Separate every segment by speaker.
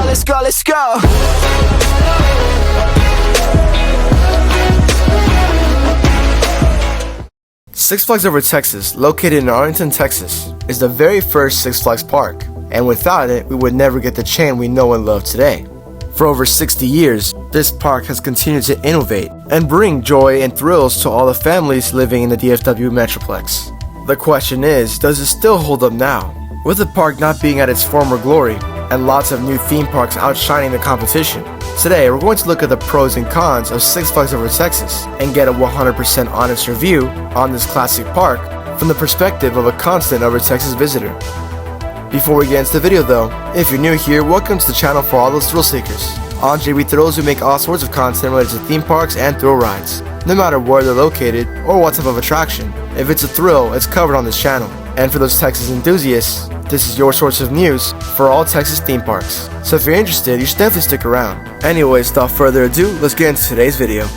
Speaker 1: let's go, let's go.
Speaker 2: Six Flags Over Texas, located in Arlington, Texas, is the very first Six Flags park, and without it, we would never get the chain we know and love today. For over 60 years, this park has continued to innovate and bring joy and thrills to all the families living in the DFW Metroplex. The question is, does it still hold up now? With the park not being at its former glory, and lots of new theme parks outshining the competition, today we're going to look at the pros and cons of Six Flags Over Texas and get a 100% honest review on this classic park from the perspective of a constant Over Texas visitor. Before we get into the video though, if you're new here, welcome to the channel for all those thrill seekers. On JB Thrills, we make all sorts of content related to theme parks and thrill rides, no matter where they're located or what type of attraction. If it's a thrill, it's covered on this channel. And for those Texas enthusiasts, this is your source of news for all Texas theme parks. So if you're interested, you should definitely stick around. Anyways, without further ado, let's get into today's video.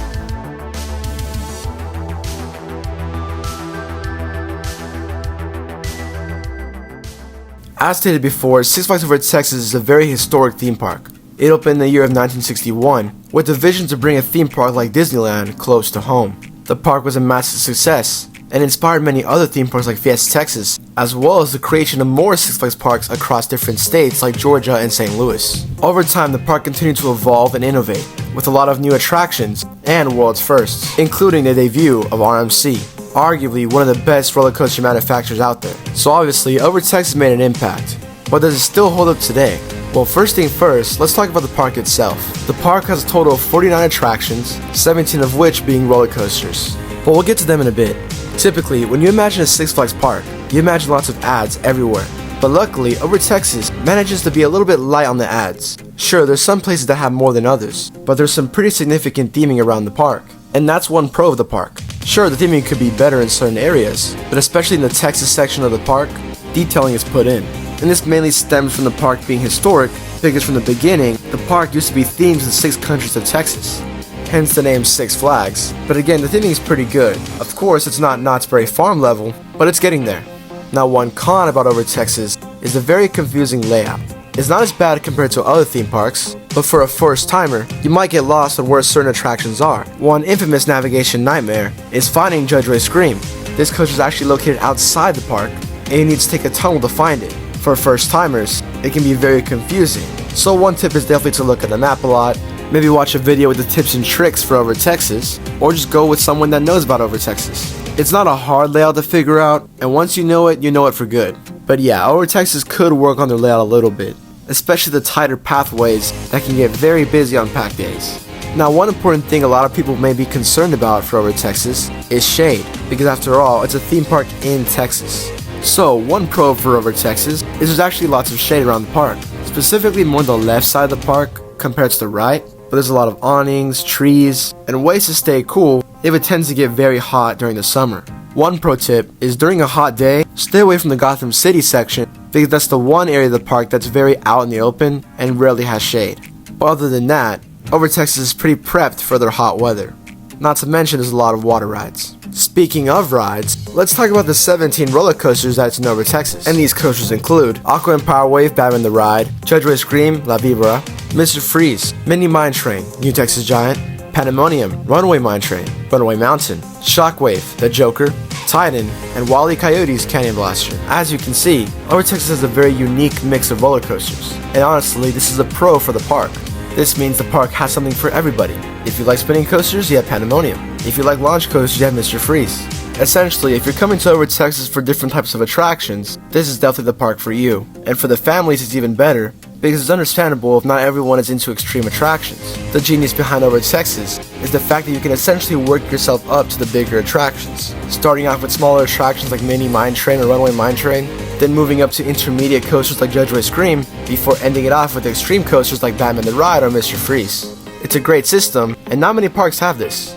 Speaker 2: As stated before, Six Flags Over Texas is a very historic theme park. It opened in the year of 1961, with the vision to bring a theme park like Disneyland close to home. The park was a massive success, and inspired many other theme parks like Fiesta Texas, as well as the creation of more Six Flags parks across different states like Georgia and St. Louis. Over time, the park continued to evolve and innovate, with a lot of new attractions and world's firsts, including the debut of RMC, arguably one of the best roller coaster manufacturers out there. So obviously, Over Texas made an impact, but does it still hold up today? Well, first thing first, let's talk about the park itself. The park has a total of 49 attractions, 17 of which being roller coasters, but we'll get to them in a bit. Typically, when you imagine a Six Flags park, you imagine lots of ads everywhere. But luckily, Over Texas manages to be a little bit light on the ads. Sure, there's some places that have more than others, but there's some pretty significant theming around the park. And that's one pro of the park. Sure, the theming could be better in certain areas, but especially in the Texas section of the park, detailing is put in. And this mainly stems from the park being historic, because from the beginning, the park used to be themed to the 6 countries of Texas. Hence the name Six Flags. But again, the theming is pretty good. Of course, it's not Knott's Berry Farm level, but it's getting there. Now, one con about Over Texas is the very confusing layout. It's not as bad compared to other theme parks, but for a first timer, you might get lost on where certain attractions are. One infamous navigation nightmare is finding Judge Ray's Scream. This coaster is actually located outside the park, and you need to take a tunnel to find it. For first timers, it can be very confusing. So one tip is definitely to look at the map a lot, maybe watch a video with the tips and tricks for Over Texas, or just go with someone that knows about Over Texas. It's not a hard layout to figure out, and once you know it for good. But yeah, Over Texas could work on their layout a little bit, especially the tighter pathways that can get very busy on packed days. Now, one important thing a lot of people may be concerned about for Over Texas is shade, because after all, it's a theme park in Texas. So, one pro for Over Texas is there's actually lots of shade around the park, specifically more on the left side of the park compared to the right, but there's a lot of awnings, trees, and ways to stay cool if it tends to get very hot during the summer. One pro tip is during a hot day, stay away from the Gotham City section, because that's the one area of the park that's very out in the open and rarely has shade. But other than that, Over Texas is pretty prepped for their hot weather. Not to mention there's a lot of water rides. Speaking of rides, let's talk about the 17 roller coasters that's in Over Texas. And these coasters include Aqua and Power Wave, Batman the Ride, Judge Ray's Scream, La Vibra, Mr. Freeze, Mini Mine Train, New Texas Giant, Pandemonium, Runaway Mine Train, Runaway Mountain, Shockwave, The Joker, Titan, and Wile E. Coyote's Canyon Blaster. As you can see, Over Texas has a very unique mix of roller coasters, and honestly, this is a pro for the park. This means the park has something for everybody. If you like spinning coasters, you have Pandemonium. If you like launch coasters, you have Mr. Freeze. Essentially, if you're coming to Over Texas for different types of attractions, this is definitely the park for you. And for the families, it's even better, because it's understandable if not everyone is into extreme attractions. The genius behind Over Texas is the fact that you can essentially work yourself up to the bigger attractions, starting off with smaller attractions like Mini Mine Train or Runaway Mine Train, then moving up to intermediate coasters like Judge Ray's Scream, before ending it off with extreme coasters like Batman the Ride or Mr. Freeze. It's a great system, and not many parks have this.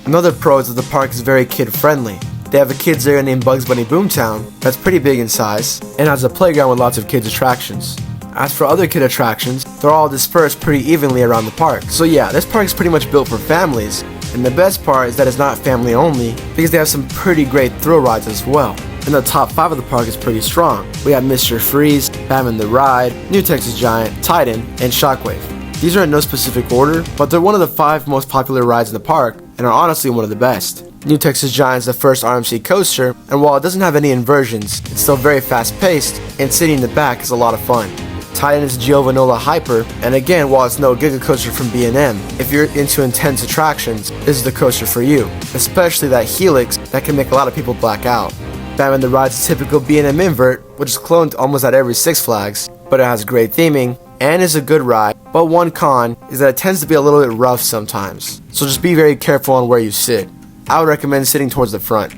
Speaker 2: Another pro is that the park is very kid-friendly. They have a kids area named Bugs Bunny Boomtown that's pretty big in size, and has a playground with lots of kids attractions. As for other kid attractions, they're all dispersed pretty evenly around the park. So yeah, this park is pretty much built for families, and the best part is that it's not family only, because they have some pretty great thrill rides as well. and the top 5 of the park is pretty strong. We have Mr. Freeze, Batman the Ride, New Texas Giant, Titan, and Shockwave. These are in no specific order, but they're one of the 5 most popular rides in the park, and are honestly one of the best. New Texas Giant is the first RMC coaster, and while it doesn't have any inversions, it's still very fast-paced, and sitting in the back is a lot of fun. Titan is Giovanola Hyper, and again, while it's no Giga coaster from B&M, if you're into intense attractions, this is the coaster for you, especially that Helix that can make a lot of people black out. Batman the Ride's a typical B&M invert, which is cloned almost at every Six Flags, but it has great theming, and is a good ride, but one con is that it tends to be a little bit rough sometimes, so just be very careful on where you sit. I would recommend sitting towards the front.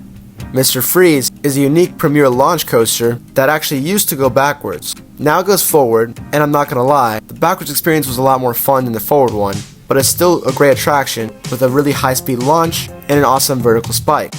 Speaker 2: Mr. Freeze is a unique premier launch coaster that actually used to go backwards. Now it goes forward, and I'm not gonna lie, the backwards experience was a lot more fun than the forward one, but it's still a great attraction with a really high-speed launch and an awesome vertical spike.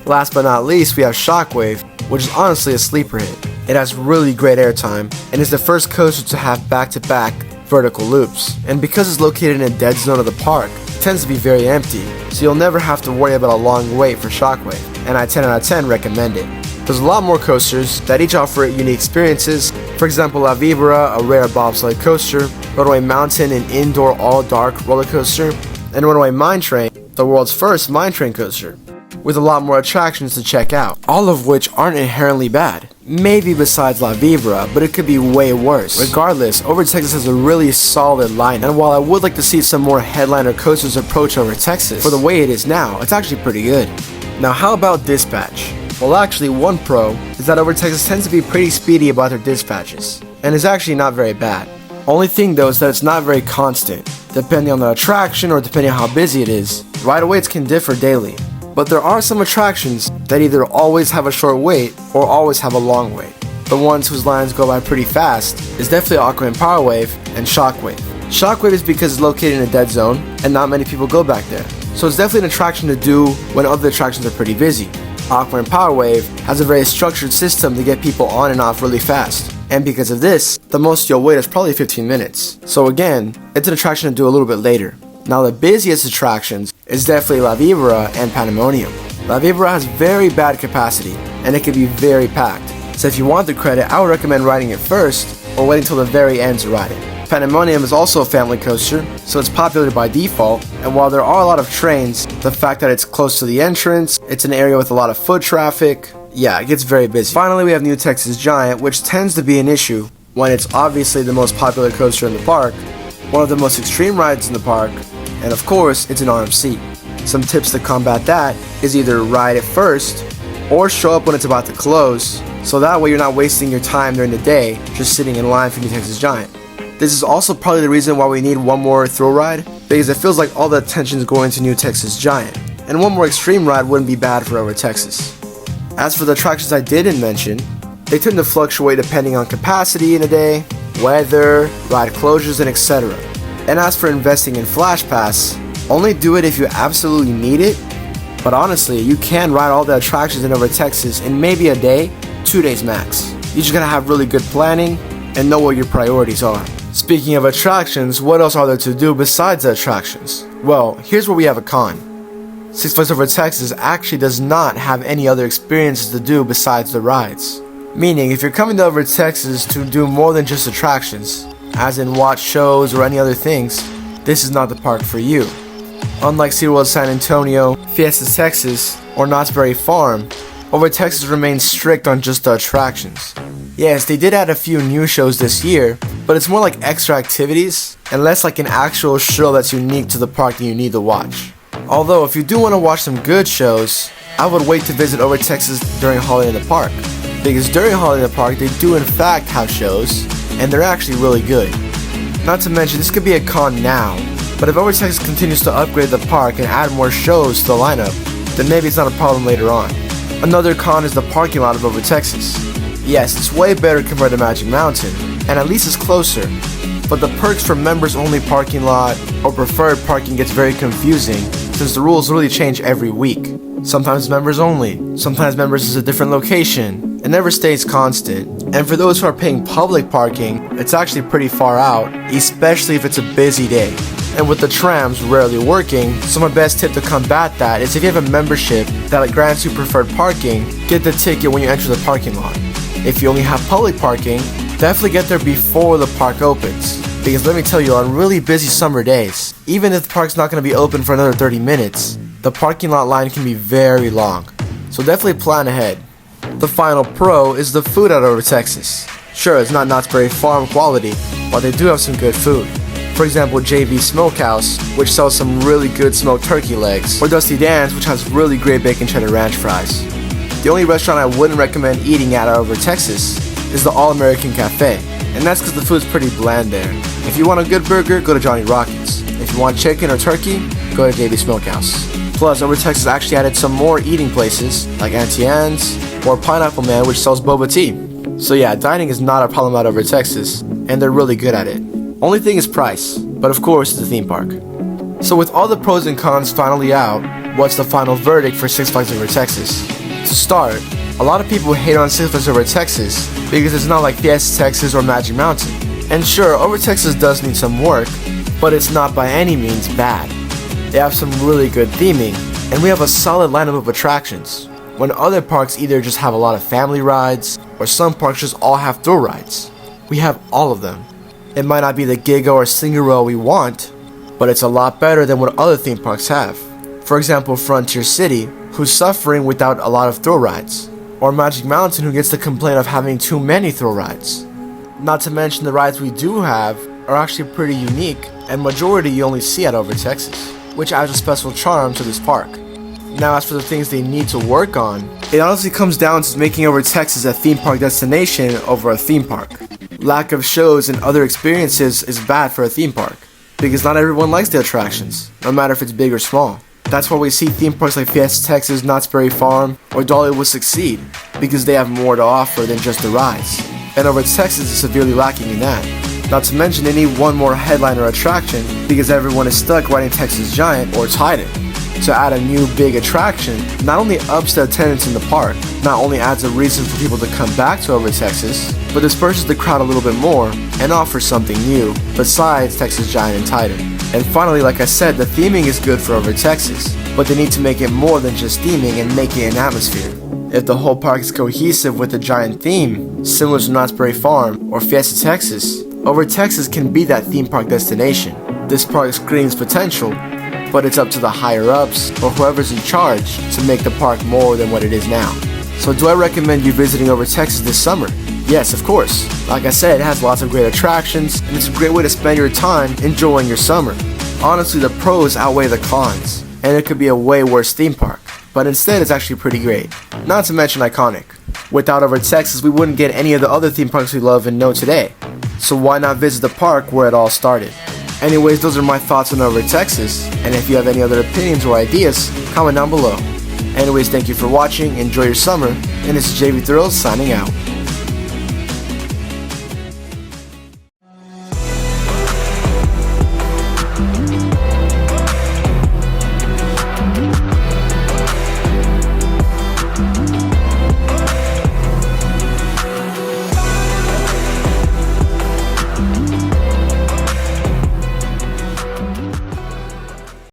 Speaker 2: Last but not least, we have Shockwave, which is honestly a sleeper hit. It has really great airtime, and is the first coaster to have back-to-back vertical loops, and because it's located in a dead zone of the park, it tends to be very empty, so you'll never have to worry about a long wait for Shockwave, and I 10 out of 10 recommend it. There's a lot more coasters that each offer unique experiences, for example La Vibra, a rare bobsled coaster, Runaway Mountain, an indoor all-dark roller coaster, and Runaway Mine Train, the world's first mine train coaster, with a lot more attractions to check out, all of which aren't inherently bad. Maybe besides La Vibra, but it could be way worse. Regardless, Over Texas has a really solid lineup, and while I would like to see some more headliner coasters approach Over Texas, for the way it is now, it's actually pretty good. Now how about dispatch? Well, actually, one pro is that Over Texas tends to be pretty speedy about their dispatches, and is actually not very bad. Only thing though is that it's not very constant. Depending on the attraction or depending on how busy it is, ride waits can differ daily. But there are some attractions that either always have a short wait or always have a long wait. The ones whose lines go by pretty fast is definitely Aquaman Power Wave and Shockwave. Shockwave is because it's located in a dead zone and not many people go back there, so it's definitely an attraction to do when other attractions are pretty busy. Aquaman Power Wave has a very structured system to get people on and off really fast, and because of this, the most you'll wait is probably 15 minutes. So again, it's an attraction to do a little bit later. Now the busiest attractions is definitely La Vibra and Pandemonium. La Vibra has very bad capacity, and it can be very packed, so if you want the credit, I would recommend riding it first, or waiting till the very end to ride it. Pandemonium is also a family coaster, so it's popular by default, and while there are a lot of trains, the fact that it's close to the entrance, it's an area with a lot of foot traffic, yeah, it gets very busy. Finally, we have New Texas Giant, which tends to be an issue when it's obviously the most popular coaster in the park, one of the most extreme rides in the park, and of course, it's an RMC. Some tips to combat that is either ride it first, or show up when it's about to close, so that way you're not wasting your time during the day just sitting in line for New Texas Giant. This is also probably the reason why we need one more thrill ride, because it feels like all the attention is going to New Texas Giant, and one more extreme ride wouldn't be bad for Over Texas. As for the attractions I didn't mention, they tend to fluctuate depending on capacity in a day, weather, ride closures, and etc. And as for investing in Flash Pass, only do it if you absolutely need it, but honestly, you can ride all the attractions in Over Texas in maybe a day, 2 days max. You just gotta have really good planning and know what your priorities are. Speaking of attractions, what else are there to do besides the attractions? Well, here's where we have a con. Six Flags Over Texas actually does not have any other experiences to do besides the rides. Meaning, if you're coming to Over Texas to do more than just attractions, as in watch shows or any other things, this is not the park for you. Unlike SeaWorld San Antonio, Fiesta Texas, or Knott's Berry Farm, Over Texas remains strict on just the attractions. Yes, they did add a few new shows this year, but it's more like extra activities, and less like an actual show that's unique to the park that you need to watch. Although, if you do want to watch some good shows, I would wait to visit Over Texas during Holiday in the Park, because during Holiday in the Park, they do in fact have shows, and they're actually really good. Not to mention, this could be a con now, but if Over Texas continues to upgrade the park and add more shows to the lineup, then maybe it's not a problem later on. Another con is the parking lot of Over Texas. Yes, it's way better compared to Magic Mountain, and at least it's closer, but the perks for members only parking lot or preferred parking gets very confusing since the rules really change every week. Sometimes members only, sometimes members is a different location, it never stays constant, and for those who are paying public parking, it's actually pretty far out, especially if it's a busy day. And with the trams rarely working, so my best tip to combat that is if you have a membership that grants you preferred parking, get the ticket when you enter the parking lot. If you only have public parking, definitely get there before the park opens. Because let me tell you, on really busy summer days, even if the park's not going to be open for another 30 minutes, the parking lot line can be very long. So definitely plan ahead. The final pro is the food out over Texas. Sure, it's not Knott's Berry Farm quality, but they do have some good food. For example, JV Smokehouse, which sells some really good smoked turkey legs, or Dusty Dan's, which has really great bacon cheddar ranch fries. The only restaurant I wouldn't recommend eating at over Texas is the All-American Cafe, and that's because the food's pretty bland there. If you want a good burger, go to Johnny Rockets. If you want chicken or turkey, go to JV Smokehouse. Plus, over Texas actually added some more eating places, like Auntie Anne's, or Pineapple Man, which sells boba tea. So yeah, dining is not a problem out over Texas, and they're really good at it. Only thing is price, but of course it's a theme park. So with all the pros and cons finally out, what's the final verdict for Six Flags Over Texas? To start, a lot of people hate on Six Flags Over Texas because it's not like Fiesta Texas or Magic Mountain. And sure, Over Texas does need some work, but it's not by any means bad. They have some really good theming, and we have a solid lineup of attractions, when other parks either just have a lot of family rides, or some parks just all have thrill rides. We have all of them. It might not be the Giga or Singero we want, but it's a lot better than what other theme parks have. For example, Frontier City, who's suffering without a lot of thrill rides, or Magic Mountain, who gets the complaint of having too many thrill rides. Not to mention the rides we do have are actually pretty unique, and majority you only see at Over Texas, which adds a special charm to this park. Now as for the things they need to work on, it honestly comes down to making Over Texas a theme park destination over a theme park. Lack of shows and other experiences is bad for a theme park, because not everyone likes the attractions, no matter if it's big or small. That's why we see theme parks like Fiesta Texas, Knott's Berry Farm, or Dollywood succeed, because they have more to offer than just the rides. And Over Texas is severely lacking in that. Not to mention they need one more headliner attraction, because everyone is stuck riding Texas Giant or Titan. To add a new big attraction not only ups the attendance in the park, not only adds a reason for people to come back to Over Texas, but disperses the crowd a little bit more and offers something new besides Texas Giant and Titan. And finally, like I said, the theming is good for Over Texas, but they need to make it more than just theming and make it an atmosphere. If the whole park is cohesive with the giant theme, similar to Knott's Berry Farm or Fiesta Texas, Over Texas can be that theme park destination. This park screams potential, but it's up to the higher-ups or whoever's in charge to make the park more than what it is now. So do I recommend you visiting Over Texas this summer? Yes, of course. Like I said, it has lots of great attractions, and it's a great way to spend your time enjoying your summer. Honestly, the pros outweigh the cons, and it could be a way worse theme park, but instead it's actually pretty great. Not to mention iconic. Without Over Texas, we wouldn't get any of the other theme parks we love and know today. So why not visit the park where it all started? Anyways, those are my thoughts on Over Texas, and if you have any other opinions or ideas, comment down below. Anyways, thank you for watching, enjoy your summer, and this is JV Thrills signing out.